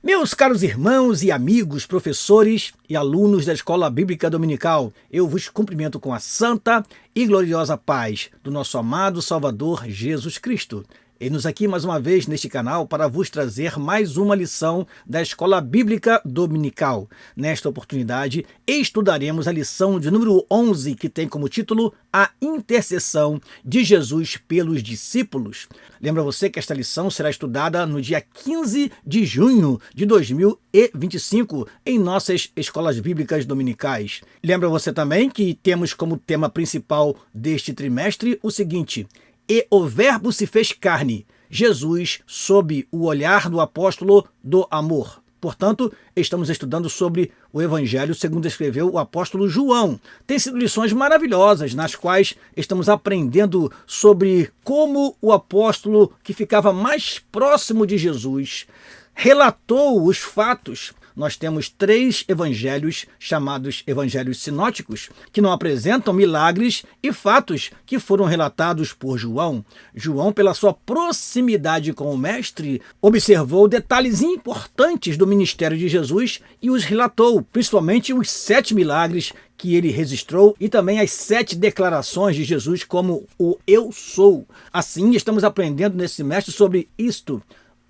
Meus caros irmãos e amigos, professores e alunos da Escola Bíblica Dominical, eu vos cumprimento com a santa e gloriosa paz do nosso amado Salvador Jesus Cristo. Eis-nos aqui mais uma vez neste canal para vos trazer mais uma lição da Escola Bíblica Dominical. Nesta oportunidade, estudaremos a lição de número 11, que tem como título A Intercessão de Jesus pelos Discípulos. Lembra você que esta lição será estudada no dia 15 de junho de 2025 em nossas escolas bíblicas dominicais. Lembra você também que temos como tema principal deste trimestre o seguinte: E o Verbo se fez carne, Jesus sob o olhar do apóstolo do amor. Portanto, estamos estudando sobre o Evangelho segundo escreveu o apóstolo João. Tem sido lições maravilhosas, nas quais estamos aprendendo sobre como o apóstolo que ficava mais próximo de Jesus relatou os fatos. Nós temos 3 evangelhos chamados evangelhos sinóticos, que não apresentam milagres e fatos que foram relatados por João. João, pela sua proximidade com o Mestre, observou detalhes importantes do ministério de Jesus e os relatou, principalmente os 7 milagres que ele registrou e também as 7 declarações de Jesus como o Eu Sou. Assim, estamos aprendendo nesse semestre sobre isto,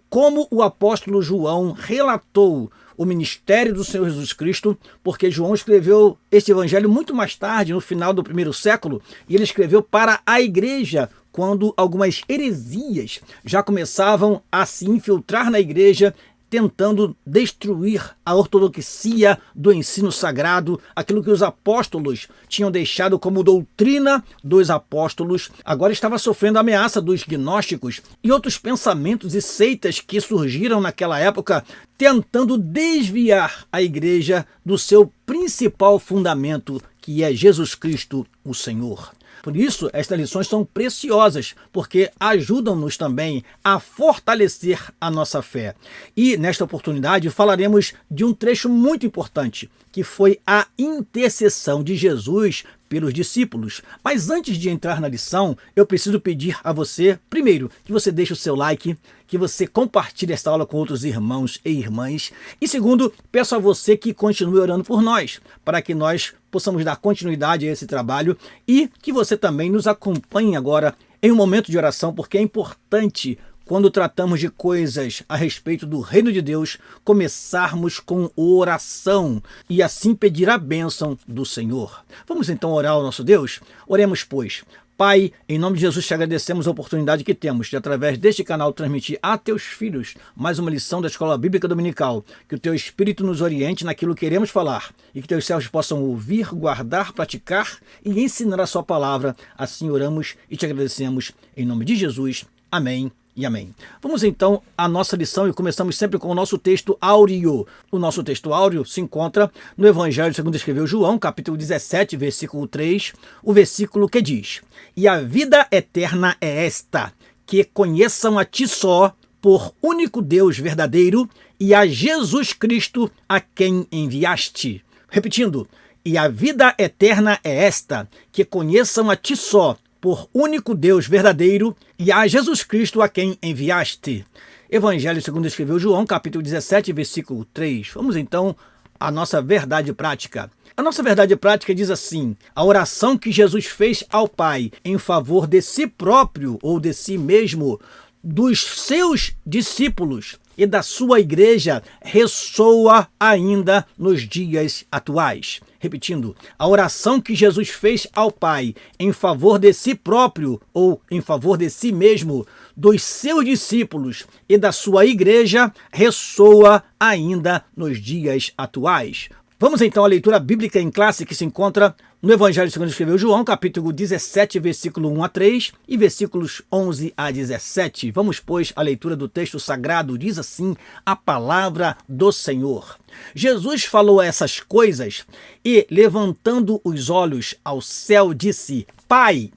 como o apóstolo João relatou o ministério do Senhor Jesus Cristo, porque João escreveu este evangelho muito mais tarde, no final do 1º século, e ele escreveu para a igreja, quando algumas heresias já começavam a se infiltrar na igreja, tentando destruir a ortodoxia do ensino sagrado, aquilo que os apóstolos tinham deixado como doutrina dos apóstolos, agora estava sofrendo a ameaça dos gnósticos e outros pensamentos e seitas que surgiram naquela época, tentando desviar a igreja do seu principal fundamento, que é Jesus Cristo, o Senhor. Por isso, estas lições são preciosas, porque ajudam-nos também a fortalecer a nossa fé. E, nesta oportunidade, falaremos de um trecho muito importante, que foi a intercessão de Jesus pelos discípulos. Mas antes de entrar na lição, eu preciso pedir a você, primeiro, que você deixe o seu like, que você compartilhe esta aula com outros irmãos e irmãs. E segundo, peço a você que continue orando por nós, para que nós possamos dar continuidade a esse trabalho e que você também nos acompanhe agora em um momento de oração, porque é importante, quando tratamos de coisas a respeito do reino de Deus, começarmos com oração e assim pedir a bênção do Senhor. Vamos então orar ao nosso Deus? Oremos, pois. Pai, em nome de Jesus te agradecemos a oportunidade que temos de, através deste canal, transmitir a teus filhos mais uma lição da Escola Bíblica Dominical. Que o teu Espírito nos oriente naquilo que queremos falar e que teus servos possam ouvir, guardar, praticar e ensinar a sua palavra. Assim oramos e te agradecemos em nome de Jesus. Amém. E amém. Vamos então à nossa lição e começamos sempre com o nosso texto áureo. O nosso texto áureo se encontra no Evangelho segundo escreveu João, capítulo 17, versículo 3, o versículo que diz: E a vida eterna é esta, que conheçam a ti só, por único Deus verdadeiro, e a Jesus Cristo, a quem enviaste. Repetindo, e a vida eterna é esta, que conheçam a ti só, por único Deus verdadeiro, e a Jesus Cristo a quem enviaste. Evangelho segundo escreveu João, capítulo 17, versículo 3. Vamos então à nossa verdade prática. A nossa verdade prática diz assim: a oração que Jesus fez ao Pai em favor de si próprio ou de si mesmo, dos seus discípulos e da sua igreja ressoa ainda nos dias atuais. Repetindo, a oração que Jesus fez ao Pai em favor de si próprio ou em favor de si mesmo, dos seus discípulos e da sua igreja ressoa ainda nos dias atuais. Vamos então à leitura bíblica em classe que se encontra no Evangelho segundo escreveu João, capítulo 17, versículo 1 a 3 e versículos 11 a 17. Vamos, pois, à leitura do texto sagrado. Diz assim a palavra do Senhor. Jesus falou essas coisas e, levantando os olhos ao céu, disse: Pai,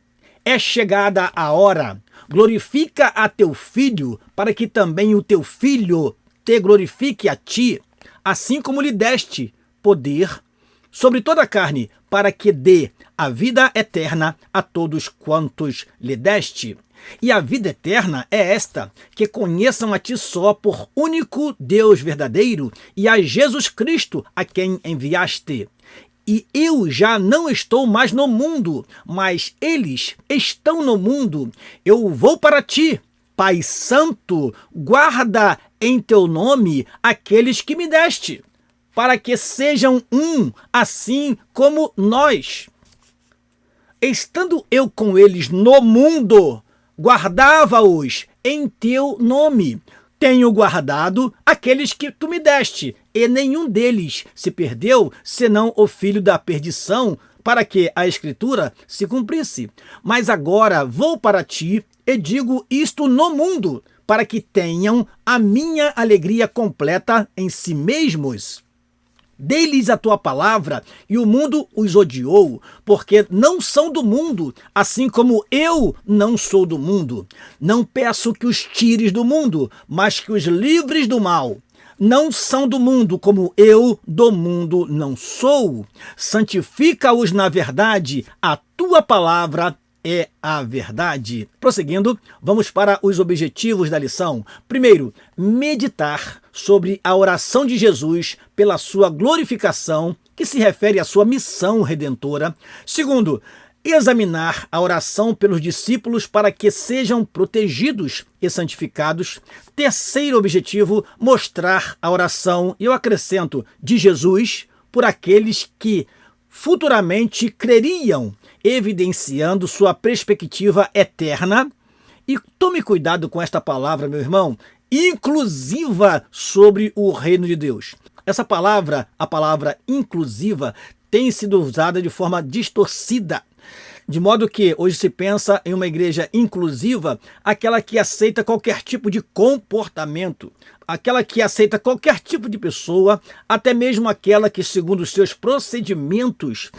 é chegada a hora. Glorifica a teu Filho, para que também o teu Filho te glorifique a ti, assim como lhe deste poder sobre toda a carne, para que dê a vida eterna a todos quantos lhe deste. E a vida eterna é esta, que conheçam a ti só por único Deus verdadeiro e a Jesus Cristo, a quem enviaste. E eu já não estou mais no mundo, mas eles estão no mundo. Eu vou para ti, Pai Santo, guarda em teu nome aqueles que me deste, para que sejam um, assim como nós. Estando eu com eles no mundo, guardava-os em teu nome. Tenho guardado aqueles que tu me deste, e nenhum deles se perdeu, senão o filho da perdição, para que a Escritura se cumprisse. Mas agora vou para ti e digo isto no mundo, para que tenham a minha alegria completa em si mesmos. Dei-lhes a tua palavra, e o mundo os odiou, porque não são do mundo, assim como eu não sou do mundo. Não peço que os tires do mundo, mas que os livres do mal. Não são do mundo, como eu do mundo não sou. Santifica-os na verdade, a tua palavra é a verdade. Prosseguindo, vamos para os objetivos da lição. Primeiro, meditar sobre a oração de Jesus pela sua glorificação, que se refere à sua missão redentora. Segundo, examinar a oração pelos discípulos para que sejam protegidos e santificados. Terceiro objetivo, mostrar a oração, e eu acrescento, de Jesus por aqueles que futuramente creriam, evidenciando sua perspectiva eterna. E tome cuidado com esta palavra, meu irmão, inclusiva sobre o reino de Deus. Essa palavra, a palavra inclusiva, tem sido usada de forma distorcida, de modo que hoje se pensa em uma igreja inclusiva, aquela que aceita qualquer tipo de comportamento, aquela que aceita qualquer tipo de pessoa, até mesmo aquela que, segundo os seus procedimentos,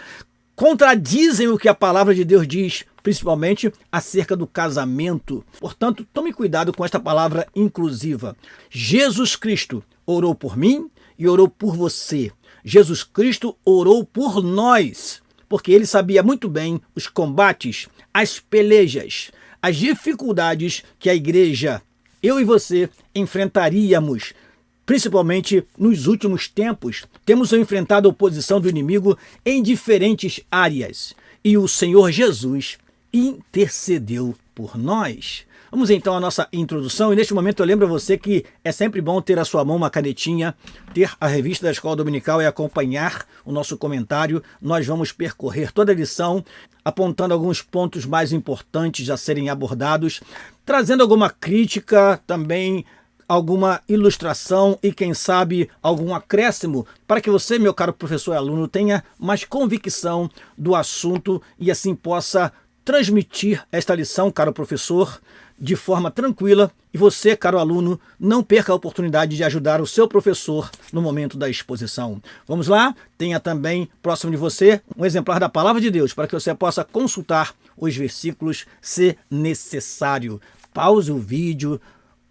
contradizem o que a palavra de Deus diz, principalmente acerca do casamento. Portanto, tome cuidado com esta palavra inclusiva. Jesus Cristo orou por mim e orou por você. Jesus Cristo orou por nós, porque ele sabia muito bem os combates, as pelejas, as dificuldades que a igreja, eu e você, enfrentaríamos, principalmente nos últimos tempos. Temos enfrentado a oposição do inimigo em diferentes áreas, e o Senhor Jesus intercedeu por nós. Vamos então à nossa introdução, e neste momento eu lembro a você que é sempre bom ter à sua mão uma canetinha, ter a revista da Escola Dominical e acompanhar o nosso comentário. Nós vamos percorrer toda a lição, apontando alguns pontos mais importantes a serem abordados, trazendo alguma crítica, também alguma ilustração e, quem sabe, algum acréscimo para que você, meu caro professor e aluno, tenha mais convicção do assunto e assim possa transmitir esta lição, caro professor, de forma tranquila, e você, caro aluno, não perca a oportunidade de ajudar o seu professor no momento da exposição. Vamos lá? Tenha também próximo de você um exemplar da Palavra de Deus para que você possa consultar os versículos se necessário. Pause o vídeo,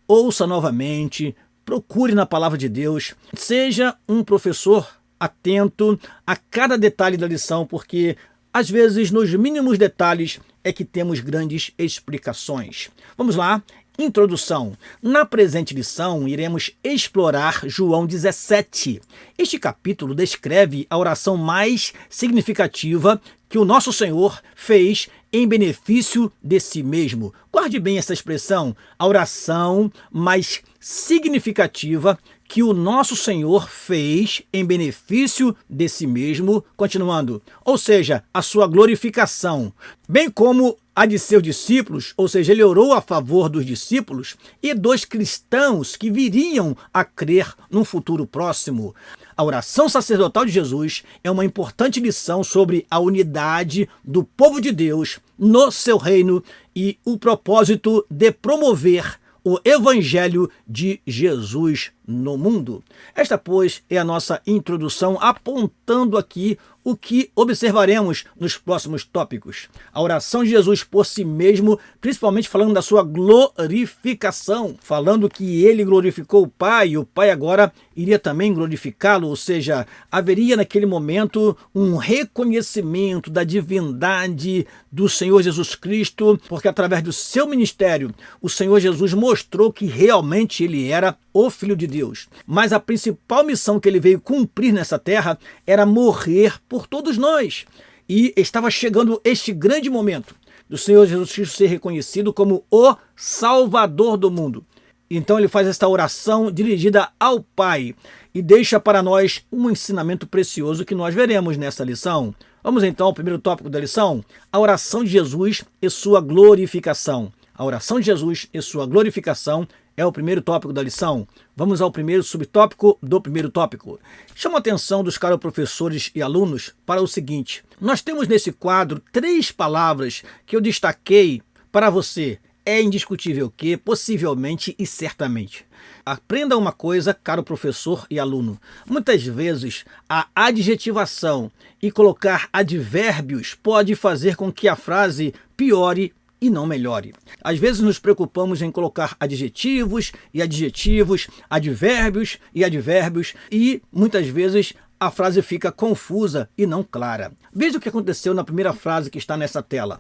ouça novamente, procure na Palavra de Deus, seja um professor atento a cada detalhe da lição, porque às vezes nos mínimos detalhes é que temos grandes explicações. Vamos lá, introdução. Na presente lição iremos explorar João 17. Este capítulo descreve a oração mais significativa que o nosso Senhor fez em benefício de si mesmo. Guarde bem essa expressão, a oração mais significativa que o nosso Senhor fez em benefício de si mesmo, continuando, ou seja, a sua glorificação, bem como a de seus discípulos, ou seja, ele orou a favor dos discípulos e dos cristãos que viriam a crer num futuro próximo. A oração sacerdotal de Jesus é uma importante lição sobre a unidade do povo de Deus no seu reino e o propósito de promover o Evangelho de Jesus no mundo. Esta, pois, é a nossa introdução, apontando aqui o que observaremos nos próximos tópicos. A oração de Jesus por si mesmo, principalmente falando da sua glorificação, falando que ele glorificou o Pai, e o Pai agora iria também glorificá-lo, ou seja, haveria naquele momento um reconhecimento da divindade do Senhor Jesus Cristo, porque através do seu ministério, o Senhor Jesus mostrou que realmente ele era o Filho de Deus. Mas a principal missão que ele veio cumprir nessa terra era morrer por todos nós. E estava chegando este grande momento do Senhor Jesus Cristo ser reconhecido como o Salvador do mundo. Então ele faz esta oração dirigida ao Pai e deixa para nós um ensinamento precioso que nós veremos nessa lição. Vamos então ao primeiro tópico da lição, a oração de Jesus e sua glorificação. A oração de Jesus e sua glorificação é o primeiro tópico da lição. Vamos ao primeiro subtópico do primeiro tópico. Chamo a atenção dos caros professores e alunos para o seguinte. Nós temos nesse quadro 3 palavras que eu destaquei para você. É indiscutível que, possivelmente e certamente. Aprenda uma coisa, caro professor e aluno. Muitas vezes a adjetivação e colocar advérbios pode fazer com que a frase piore e não melhore. Às vezes nos preocupamos em colocar adjetivos e adjetivos, advérbios e advérbios, e muitas vezes a frase fica confusa e não clara. Veja o que aconteceu na primeira frase que está nessa tela.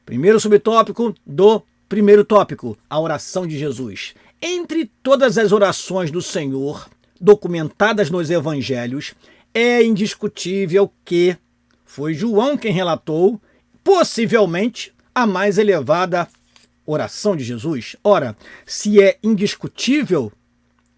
Primeiro subtópico do primeiro tópico, a oração de Jesus. Entre todas as orações do Senhor, documentadas nos evangelhos, é indiscutível que foi João quem relatou, possivelmente, a mais elevada oração de Jesus. Ora, se é indiscutível,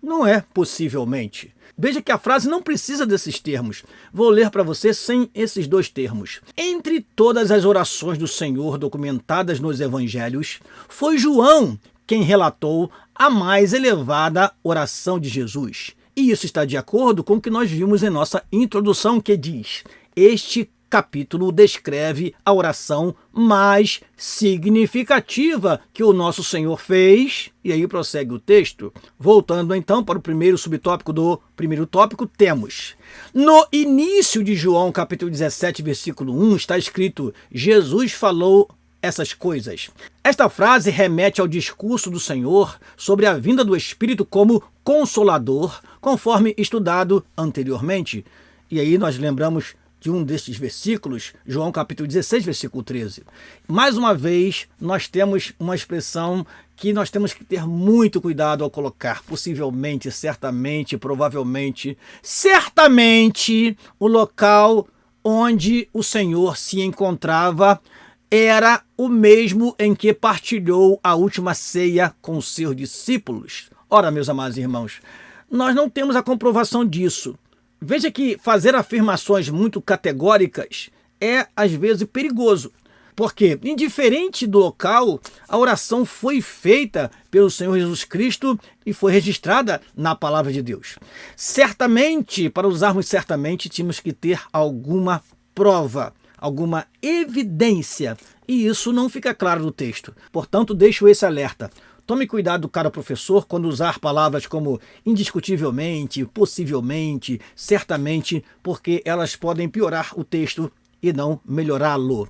não é possivelmente. Veja que a frase não precisa desses termos. Vou ler para você sem esses 2 termos. Entre todas as orações do Senhor documentadas nos evangelhos, foi João quem relatou a mais elevada oração de Jesus. E isso está de acordo com o que nós vimos em nossa introdução, que diz: este capítulo descreve a oração mais significativa que o nosso Senhor fez. E aí prossegue o texto. Voltando então para o primeiro subtópico do primeiro tópico, temos: no início de João, capítulo 17, versículo 1, está escrito: Jesus falou essas coisas. Esta frase remete ao discurso do Senhor sobre a vinda do Espírito como Consolador, conforme estudado anteriormente. E aí nós lembramos de um destes versículos, João capítulo 16, versículo 13. Mais uma vez, nós temos uma expressão que nós temos que ter muito cuidado ao colocar. Possivelmente, certamente, provavelmente, certamente, o local onde o Senhor se encontrava era o mesmo em que partilhou a última ceia com os seus discípulos. Ora, meus amados irmãos, nós não temos a comprovação disso. Veja que fazer afirmações muito categóricas é, às vezes, perigoso. Porque, indiferente do local, a oração foi feita pelo Senhor Jesus Cristo e foi registrada na Palavra de Deus. Certamente, para usarmos certamente, tínhamos que ter alguma prova, alguma evidência. E isso não fica claro no texto. Portanto, deixo esse alerta. Tome cuidado, caro professor, quando usar palavras como indiscutivelmente, possivelmente, certamente, porque elas podem piorar o texto e não melhorá-lo.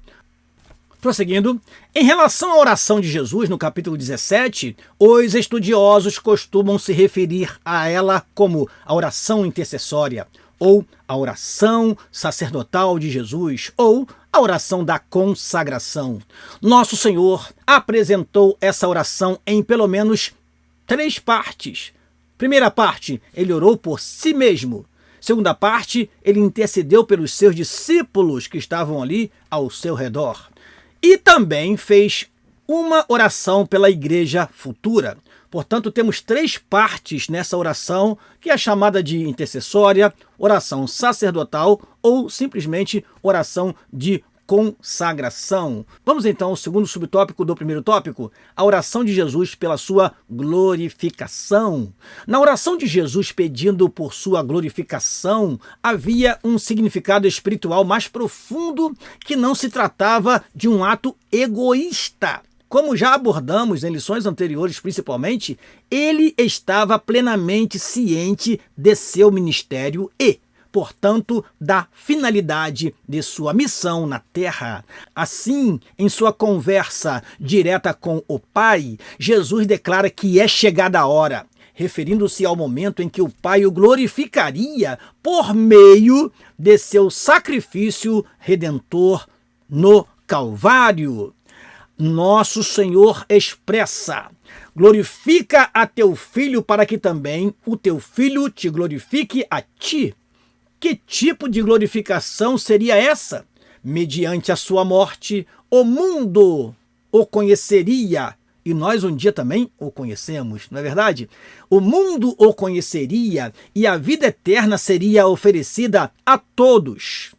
Prosseguindo, em relação à oração de Jesus, no capítulo 17, os estudiosos costumam se referir a ela como a oração intercessória, ou a oração sacerdotal de Jesus, ou a oração da consagração. Nosso Senhor apresentou essa oração em pelo menos 3 partes. Primeira parte, ele orou por si mesmo. Segunda parte, ele intercedeu pelos seus discípulos que estavam ali ao seu redor. E também fez uma oração pela igreja futura. Portanto, temos 3 partes nessa oração, que é chamada de intercessória, oração sacerdotal ou simplesmente oração de consagração. Vamos então ao segundo subtópico do primeiro tópico, a oração de Jesus pela sua glorificação. Na oração de Jesus pedindo por sua glorificação, havia um significado espiritual mais profundo, que não se tratava de um ato egoísta, Como já abordamos em lições anteriores principalmente, ele estava plenamente ciente de seu ministério e, portanto, da finalidade de sua missão na terra. Assim, em sua conversa direta com o Pai, Jesus declara que é chegada a hora, referindo-se ao momento em que o Pai o glorificaria por meio de seu sacrifício redentor no Calvário. Nosso Senhor expressa: glorifica a teu filho para que também o teu filho te glorifique a ti. Que tipo de glorificação seria essa? Mediante a sua morte, o mundo o conheceria, e nós um dia também o conhecemos, não é verdade? O mundo o conheceria e a vida eterna seria oferecida a todos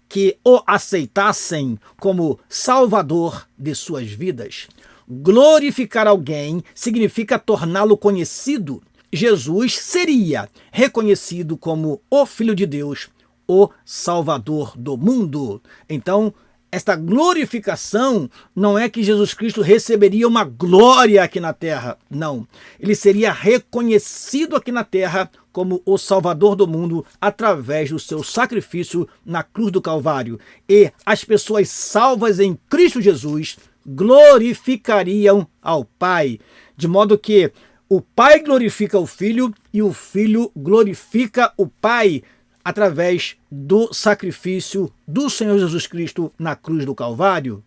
que o aceitassem como Salvador de suas vidas. Glorificar alguém significa torná-lo conhecido. Jesus seria reconhecido como o Filho de Deus, o Salvador do mundo. Então, esta glorificação não é que Jesus Cristo receberia uma glória aqui na terra, não. Ele seria reconhecido aqui na terra como o Salvador do mundo através do seu sacrifício na cruz do Calvário. E as pessoas salvas em Cristo Jesus glorificariam ao Pai, de modo que o Pai glorifica o Filho e o Filho glorifica o Pai através do sacrifício do Senhor Jesus Cristo na cruz do Calvário.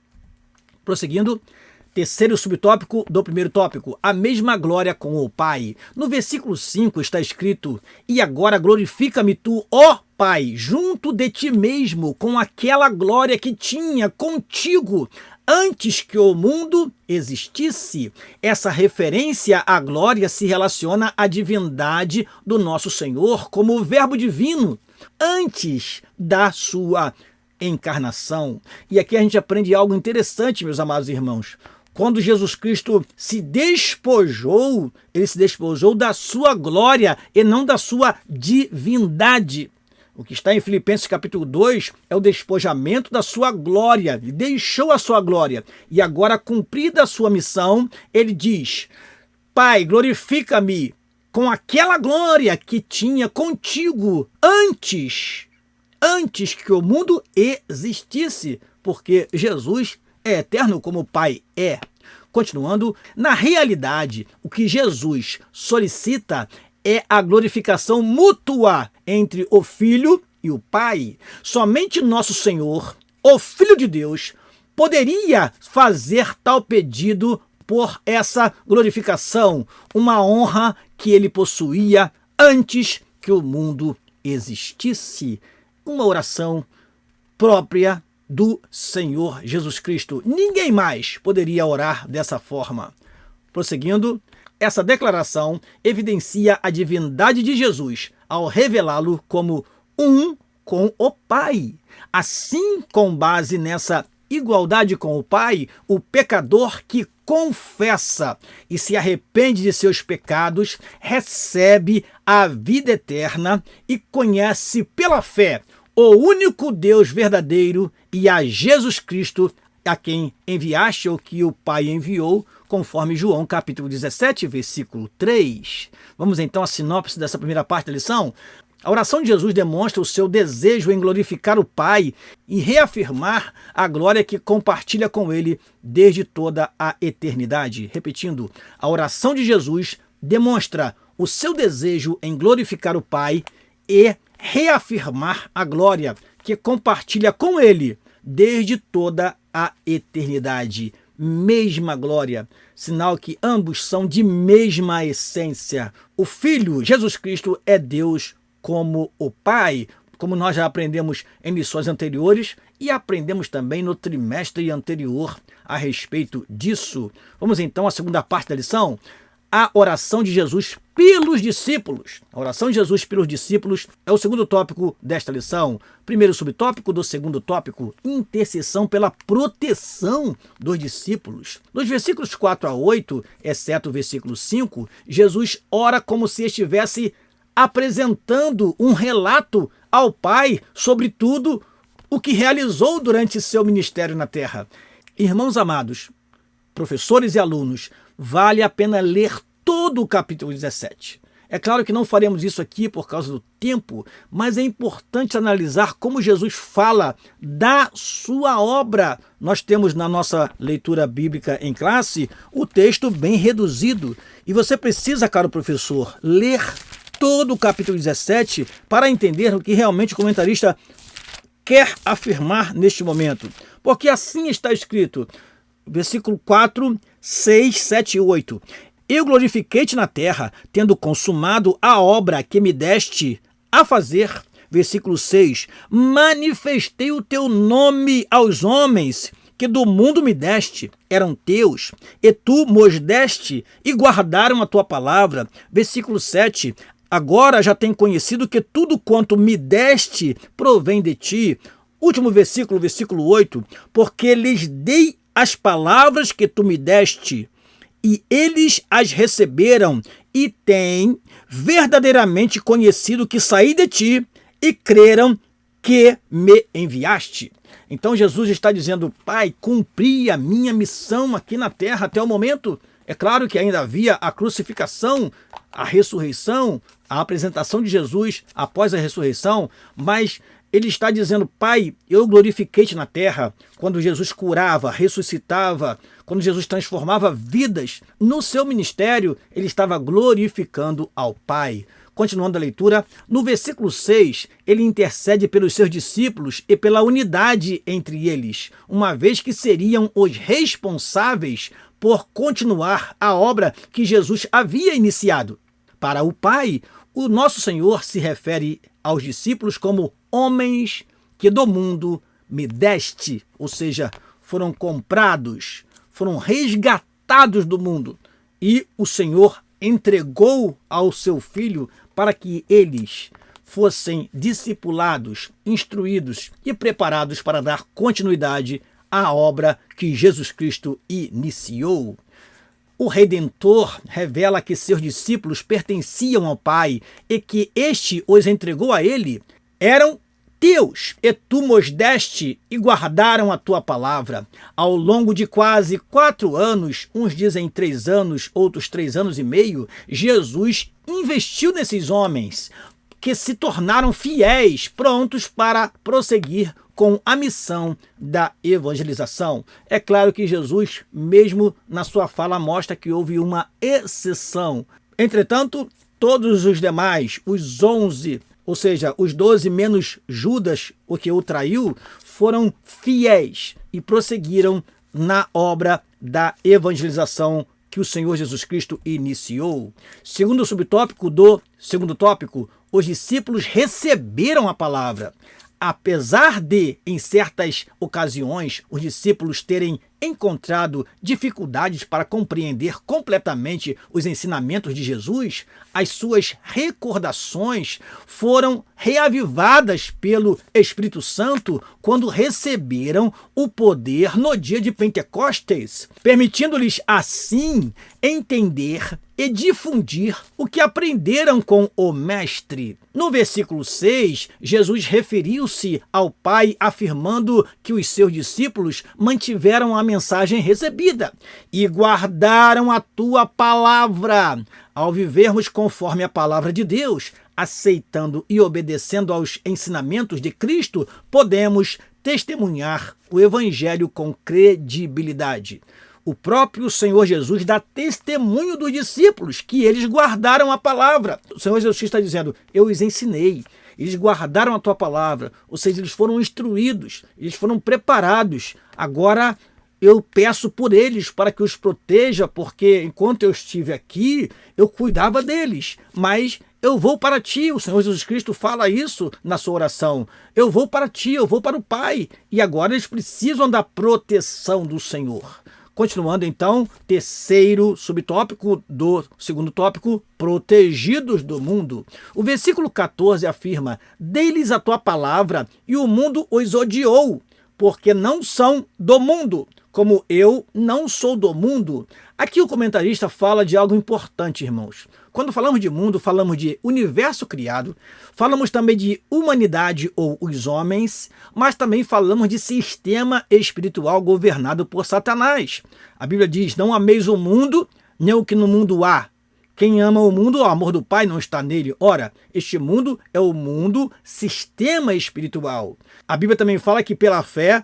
Prosseguindo, terceiro subtópico do primeiro tópico, a mesma glória com o Pai. No versículo 5 está escrito: e agora glorifica-me tu, ó Pai, junto de ti mesmo, com aquela glória que tinha contigo antes que o mundo existisse. Essa referência à glória se relaciona à divindade do nosso Senhor como o Verbo divino antes da sua encarnação. E aqui a gente aprende algo interessante, meus amados irmãos. Quando Jesus Cristo se despojou, ele se despojou da sua glória e não da sua divindade. O que está em Filipenses capítulo 2 é o despojamento da sua glória. Ele deixou a sua glória. E agora, cumprida a sua missão, ele diz: Pai, glorifica-me com aquela glória que tinha contigo antes que o mundo existisse, porque Jesus é eterno como o Pai é. Continuando, na realidade, o que Jesus solicita é a glorificação mútua entre o Filho e o Pai. Somente nosso Senhor, o Filho de Deus, poderia fazer tal pedido por essa glorificação, uma honra que ele possuía antes que o mundo existisse. Uma oração própria do Senhor Jesus Cristo. Ninguém mais poderia orar dessa forma. Prosseguindo, essa declaração evidencia a divindade de Jesus ao revelá-lo como um com o Pai. Assim, com base nessa igualdade com o Pai, o pecador que confessa e se arrepende de seus pecados recebe a vida eterna e conhece pela fé o único Deus verdadeiro e a Jesus Cristo, a quem enviaste ou que o Pai enviou, conforme João capítulo 17, versículo 3. Vamos então à sinopse dessa primeira parte da lição. A oração de Jesus demonstra o seu desejo em glorificar o Pai e reafirmar a glória que compartilha com ele desde toda a eternidade. Repetindo, a oração de Jesus demonstra o seu desejo em glorificar o Pai e reafirmar a glória que compartilha com ele desde toda a eternidade. Mesma glória, sinal que ambos são de mesma essência. O Filho, Jesus Cristo, é Deus como o Pai, como nós já aprendemos em lições anteriores e aprendemos também no trimestre anterior a respeito disso. Vamos então à segunda parte da lição, a oração de Jesus pelos discípulos. A oração de Jesus pelos discípulos é o segundo tópico desta lição. Primeiro subtópico do segundo tópico, intercessão pela proteção dos discípulos. Nos versículos 4 a 8, exceto o versículo 5, Jesus ora como se estivesse apresentando um relato ao Pai sobre tudo o que realizou durante seu ministério na terra. Irmãos amados, professores e alunos, vale a pena ler todo o capítulo 17. É claro que não faremos isso aqui por causa do tempo, mas é importante analisar como Jesus fala da sua obra. Nós temos na nossa leitura bíblica em classe o texto bem reduzido. E você precisa, caro professor, ler todo o capítulo 17 para entender o que realmente o comentarista quer afirmar neste momento. Porque assim está escrito, versículo 4, 6, 7 e 8. Eu glorifiquei-te na terra, tendo consumado a obra que me deste a fazer. Versículo 6. Manifestei o teu nome aos homens que do mundo me deste, eram teus, e tu mos deste e guardaram a tua palavra. Versículo 7. Agora já tenho conhecido que tudo quanto me deste provém de ti. Último versículo, versículo 8. Porque lhes dei as palavras que tu me deste, e eles as receberam e têm verdadeiramente conhecido que saí de ti e creram que me enviaste. Então Jesus está dizendo, Pai, cumpri a minha missão aqui na terra até o momento. É claro que ainda havia a crucificação, a ressurreição, a apresentação de Jesus após a ressurreição, mas ele está dizendo, Pai, eu glorifiquei-te na terra, quando Jesus curava, ressuscitava, quando Jesus transformava vidas no seu ministério, ele estava glorificando ao Pai. Continuando a leitura, no versículo 6, ele intercede pelos seus discípulos e pela unidade entre eles, uma vez que seriam os responsáveis por continuar a obra que Jesus havia iniciado. Para o Pai, o nosso Senhor se refere aos discípulos como homens que do mundo me deste, ou seja, foram comprados, foram resgatados do mundo, e o Senhor entregou ao seu Filho para que eles fossem discipulados, instruídos e preparados para dar continuidade à obra que Jesus Cristo iniciou. O Redentor revela que seus discípulos pertenciam ao Pai e que este os entregou a ele. Eram teus, e tu mos deste e guardaram a tua palavra. Ao longo de quase 4 anos, uns dizem 3 anos, outros 3 anos e meio, Jesus investiu nesses homens que se tornaram fiéis, prontos para prosseguir com a missão da evangelização. É claro que Jesus, mesmo na sua fala, mostra que houve uma exceção. Entretanto, todos os demais, os 11, ou seja, os 12 menos Judas, o que o traiu, foram fiéis e prosseguiram na obra da evangelização que o Senhor Jesus Cristo iniciou. Segundo o subtópico do segundo tópico, os discípulos receberam a palavra. Apesar de, em certas ocasiões, os discípulos terem encontrado dificuldades para compreender completamente os ensinamentos de Jesus, as suas recordações foram reavivadas pelo Espírito Santo quando receberam o poder no dia de Pentecostes, permitindo-lhes assim entender e difundir o que aprenderam com o Mestre. No versículo 6, Jesus referiu-se ao Pai afirmando que os seus discípulos mantiveram a mensagem recebida e guardaram a tua palavra. Ao vivermos conforme a palavra de Deus, aceitando e obedecendo aos ensinamentos de Cristo, podemos testemunhar o Evangelho com credibilidade. O próprio Senhor Jesus dá testemunho dos discípulos que eles guardaram a palavra. O Senhor Jesus está dizendo, eu os ensinei, eles guardaram a tua palavra, ou seja, eles foram instruídos, eles foram preparados. Agora eu peço por eles para que os proteja, porque enquanto eu estive aqui, eu cuidava deles, mas eu vou para ti. O Senhor Jesus Cristo fala isso na sua oração. Eu vou para ti, eu vou para o Pai, e agora eles precisam da proteção do Senhor. Continuando então, terceiro subtópico do segundo tópico, protegidos do mundo. O versículo 14 afirma, dei-lhes a tua palavra e o mundo os odiou, porque não são do mundo, como eu não sou do mundo. Aqui o comentarista fala de algo importante, irmãos. Quando falamos de mundo, falamos de universo criado, falamos também de humanidade ou os homens, mas também falamos de sistema espiritual governado por Satanás. A Bíblia diz: não ameis o mundo, nem o que no mundo há. Quem ama o mundo, o amor do Pai não está nele. Ora, este mundo é o mundo sistema espiritual. A Bíblia também fala que pela fé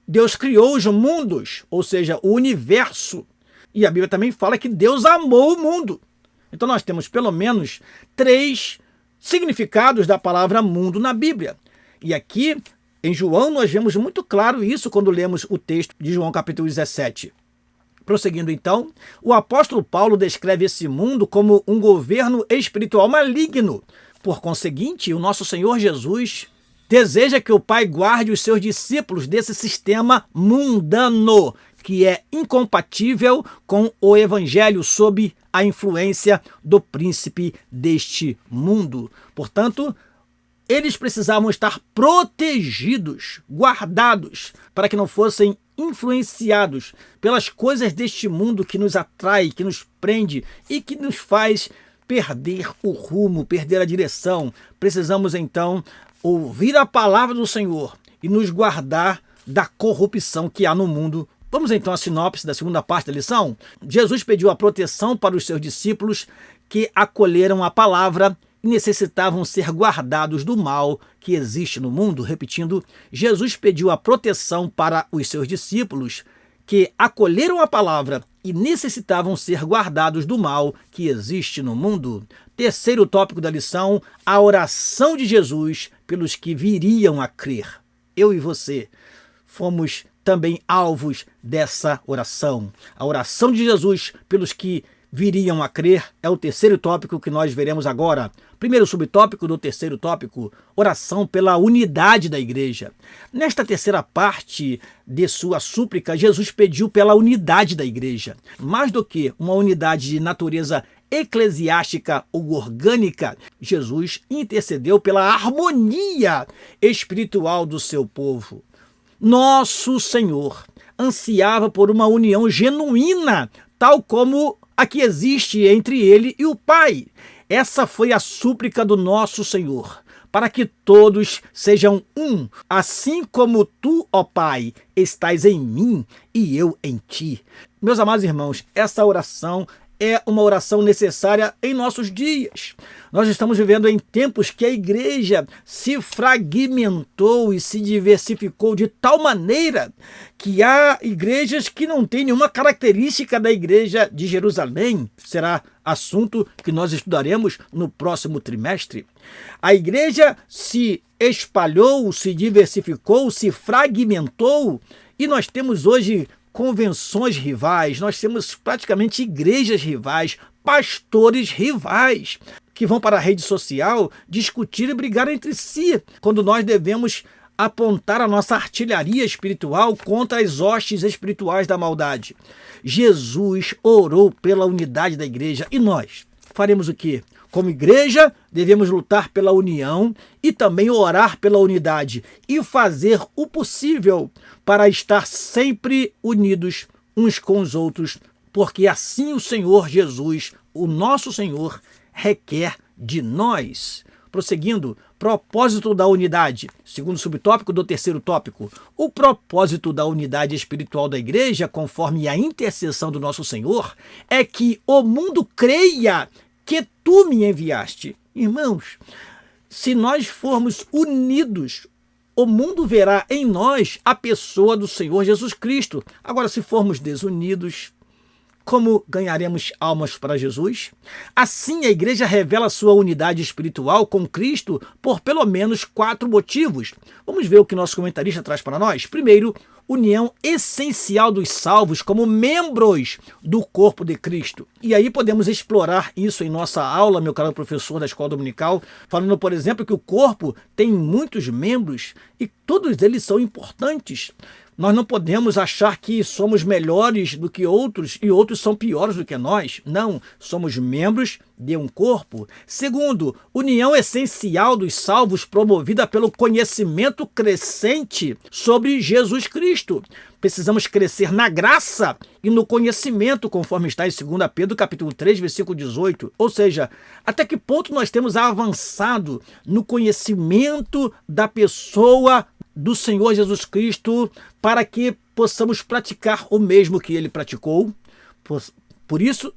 Deus criou os mundos, ou seja, o universo. E a Bíblia também fala que Deus amou o mundo. Então nós temos pelo menos 3 significados da palavra mundo na Bíblia. E aqui em João nós vemos muito claro isso quando lemos o texto de João capítulo 17. Prosseguindo então, o apóstolo Paulo descreve esse mundo como um governo espiritual maligno. Por conseguinte, o nosso Senhor Jesus deseja que o Pai guarde os seus discípulos desse sistema mundano, que é incompatível com o evangelho sob a influência do príncipe deste mundo. Portanto, eles precisavam estar protegidos, guardados, para que não fossem influenciados pelas coisas deste mundo que nos atrai, que nos prende e que nos faz perder o rumo, perder a direção. Precisamos então ouvir a palavra do Senhor e nos guardar da corrupção que há no mundo. Vamos então à sinopse da segunda parte da lição. Jesus pediu a proteção para os seus discípulos que acolheram a palavra e necessitavam ser guardados do mal que existe no mundo. Repetindo, Jesus pediu a proteção para os seus discípulos que acolheram a palavra e necessitavam ser guardados do mal que existe no mundo. Terceiro tópico da lição, a oração de Jesus pelos que viriam a crer. Eu e você fomos também alvos dessa oração. A oração de Jesus pelos que viriam a crer é o terceiro tópico que nós veremos agora. Primeiro subtópico do terceiro tópico, oração pela unidade da igreja. Nesta terceira parte de sua súplica, Jesus pediu pela unidade da igreja. Mais do que uma unidade de natureza eclesiástica ou orgânica, Jesus intercedeu pela harmonia espiritual do seu povo. Nosso Senhor ansiava por uma união genuína, tal como a que existe entre ele e o Pai. Essa foi a súplica do nosso Senhor, para que todos sejam um, assim como tu, ó Pai, estás em mim e eu em ti. Meus amados irmãos, essa oração é uma oração necessária em nossos dias. Nós estamos vivendo em tempos que a igreja se fragmentou e se diversificou de tal maneira que há igrejas que não têm nenhuma característica da igreja de Jerusalém. Será assunto que nós estudaremos no próximo trimestre. A igreja se espalhou, se diversificou, se fragmentou e nós temos hoje convenções rivais, nós temos praticamente igrejas rivais, pastores rivais, que vão para a rede social discutir e brigar entre si, quando nós devemos apontar a nossa artilharia espiritual contra as hostes espirituais da maldade. Jesus orou pela unidade da igreja e nós faremos o quê? Como igreja, devemos lutar pela união e também orar pela unidade e fazer o possível para estar sempre unidos uns com os outros, porque assim o Senhor Jesus, o nosso Senhor, requer de nós. Prosseguindo, propósito da unidade. Segundo subtópico do terceiro tópico, o propósito da unidade espiritual da igreja, conforme a intercessão do nosso Senhor, é que o mundo creia que tu me enviaste. Irmãos, se nós formos unidos, o mundo verá em nós a pessoa do Senhor Jesus Cristo. Agora, se formos desunidos, como ganharemos almas para Jesus? Assim, a igreja revela sua unidade espiritual com Cristo por pelo menos 4 motivos. Vamos ver o que nosso comentarista traz para nós. Primeiro, união essencial dos salvos como membros do corpo de Cristo. E aí podemos explorar isso em nossa aula, meu caro professor da Escola Dominical, falando, por exemplo, que o corpo tem muitos membros e Todos eles são importantes. Nós não podemos achar que somos melhores do que outros e outros são piores do que nós. Não, somos membros de um corpo. Segundo, união essencial dos salvos promovida pelo conhecimento crescente sobre Jesus Cristo. Precisamos crescer na graça e no conhecimento, conforme está em 2 Pedro capítulo 3, versículo 18. Ou seja, até que ponto nós temos avançado no conhecimento da pessoa do Senhor Jesus Cristo para que possamos praticar o mesmo que ele praticou. Por isso,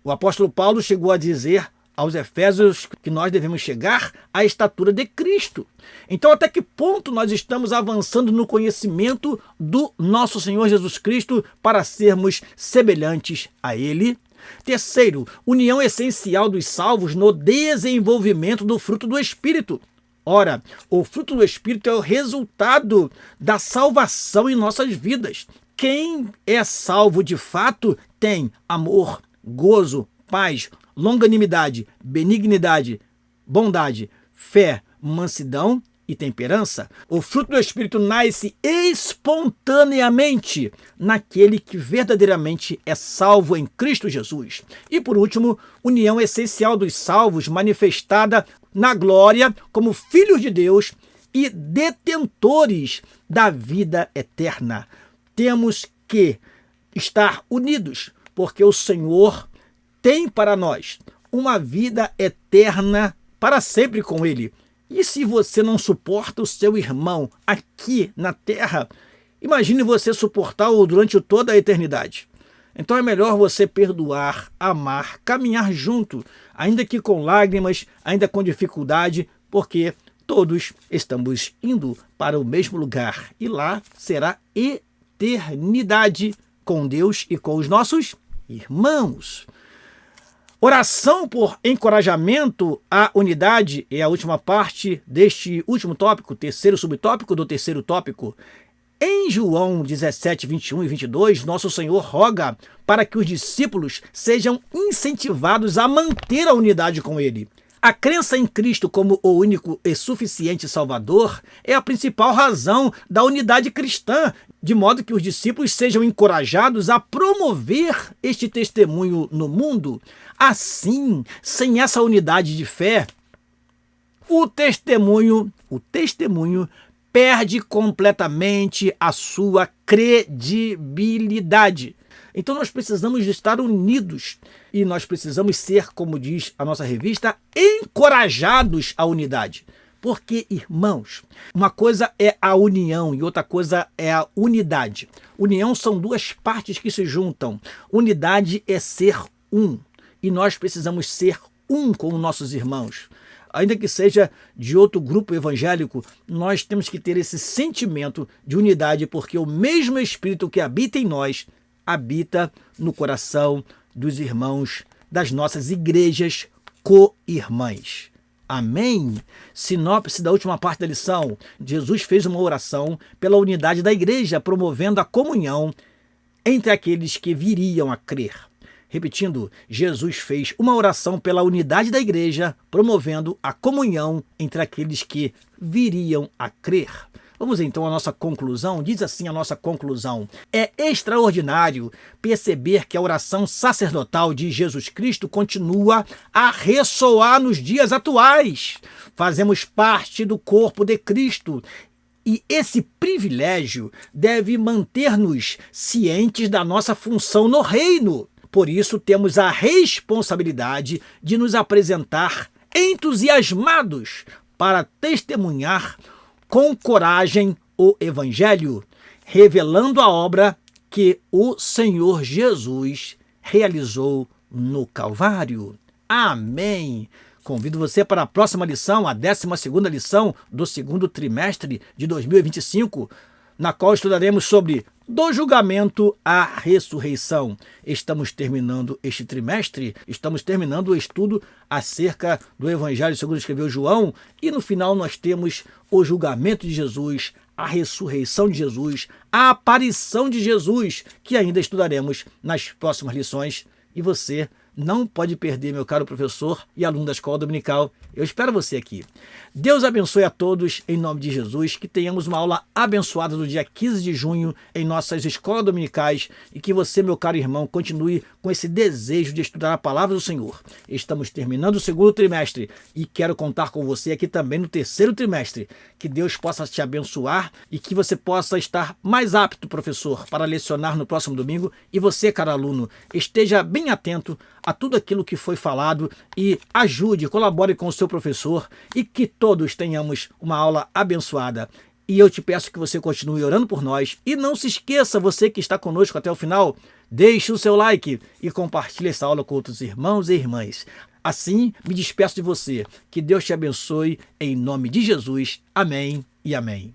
o apóstolo Paulo chegou a dizer aos Efésios que nós devemos chegar à estatura de Cristo. Então, até que ponto nós estamos avançando no conhecimento do nosso Senhor Jesus Cristo para sermos semelhantes a Ele? Terceiro, união essencial dos salvos no desenvolvimento do fruto do Espírito. Ora, o fruto do Espírito é o resultado da salvação em nossas vidas. Quem é salvo de fato tem amor, gozo, paz, longanimidade, benignidade, bondade, fé, mansidão e temperança. O fruto do Espírito nasce espontaneamente naquele que verdadeiramente é salvo em Cristo Jesus. E por último, união essencial dos salvos manifestada na glória como filhos de Deus e detentores da vida eterna. Temos que estar unidos, porque o Senhor tem para nós uma vida eterna para sempre com Ele. E se você não suporta o seu irmão aqui na terra, imagine você suportá-lo durante toda a eternidade. Então é melhor você perdoar, amar, caminhar junto, ainda que com lágrimas, ainda com dificuldade, porque todos estamos indo para o mesmo lugar. E lá será eternidade com Deus e com os nossos irmãos. Oração por encorajamento à unidade é a última parte deste último tópico, terceiro subtópico do terceiro tópico. Em João 17, 21 e 22, nosso Senhor roga para que os discípulos sejam incentivados a manter a unidade com Ele. A crença em Cristo como o único e suficiente Salvador é a principal razão da unidade cristã, de modo que os discípulos sejam encorajados a promover este testemunho no mundo. Assim, sem essa unidade de fé, o testemunho perde completamente a sua credibilidade. Então nós precisamos de estar unidos e nós precisamos ser, como diz a nossa revista, encorajados à unidade. Porque, irmãos, uma coisa é a união e outra coisa é a unidade. União são duas partes que se juntam. Unidade é ser um. E nós precisamos ser um com os nossos irmãos. Ainda que seja de outro grupo evangélico, nós temos que ter esse sentimento de unidade, porque o mesmo Espírito que habita em nós habita no coração dos irmãos das nossas igrejas co-irmãs. Amém? Sinopse da última parte da lição. Jesus fez uma oração pela unidade da igreja, promovendo a comunhão entre aqueles que viriam a crer. Repetindo, Jesus fez uma oração pela unidade da igreja, promovendo a comunhão entre aqueles que viriam a crer. Vamos então à nossa conclusão. Diz assim a nossa conclusão: é extraordinário perceber que a oração sacerdotal de Jesus Cristo continua a ressoar nos dias atuais. Fazemos parte do corpo de Cristo e esse privilégio deve manter-nos cientes da nossa função no reino. Por isso, temos a responsabilidade de nos apresentar entusiasmados para testemunhar com coragem o Evangelho, revelando a obra que o Senhor Jesus realizou no Calvário. Amém! Convido você para a próxima lição, a 12ª lição do segundo trimestre de 2025, na qual estudaremos sobre do julgamento à ressurreição. Estamos terminando este trimestre, estamos terminando o estudo acerca do Evangelho segundo escreveu João, e no final nós temos o julgamento de Jesus, a ressurreição de Jesus, a aparição de Jesus, que ainda estudaremos nas próximas lições, e você não pode perder, meu caro professor e aluno da Escola Dominical. Eu espero você aqui. Deus abençoe a todos, em nome de Jesus, que tenhamos uma aula abençoada no dia 15 de junho em nossas escolas dominicais e que você, meu caro irmão, continue com esse desejo de estudar a palavra do Senhor. Estamos terminando o segundo trimestre e quero contar com você aqui também no terceiro trimestre. Que Deus possa te abençoar e que você possa estar mais apto, professor, para lecionar no próximo domingo. E você, caro aluno, esteja bem atento a tudo aquilo que foi falado e ajude, colabore com o seu professor e que todos tenhamos uma aula abençoada. E eu te peço que você continue orando por nós e não se esqueça, você que está conosco até o final, deixe o seu like e compartilhe essa aula com outros irmãos e irmãs. Assim, me despeço de você. Que Deus te abençoe em nome de Jesus. Amém e amém.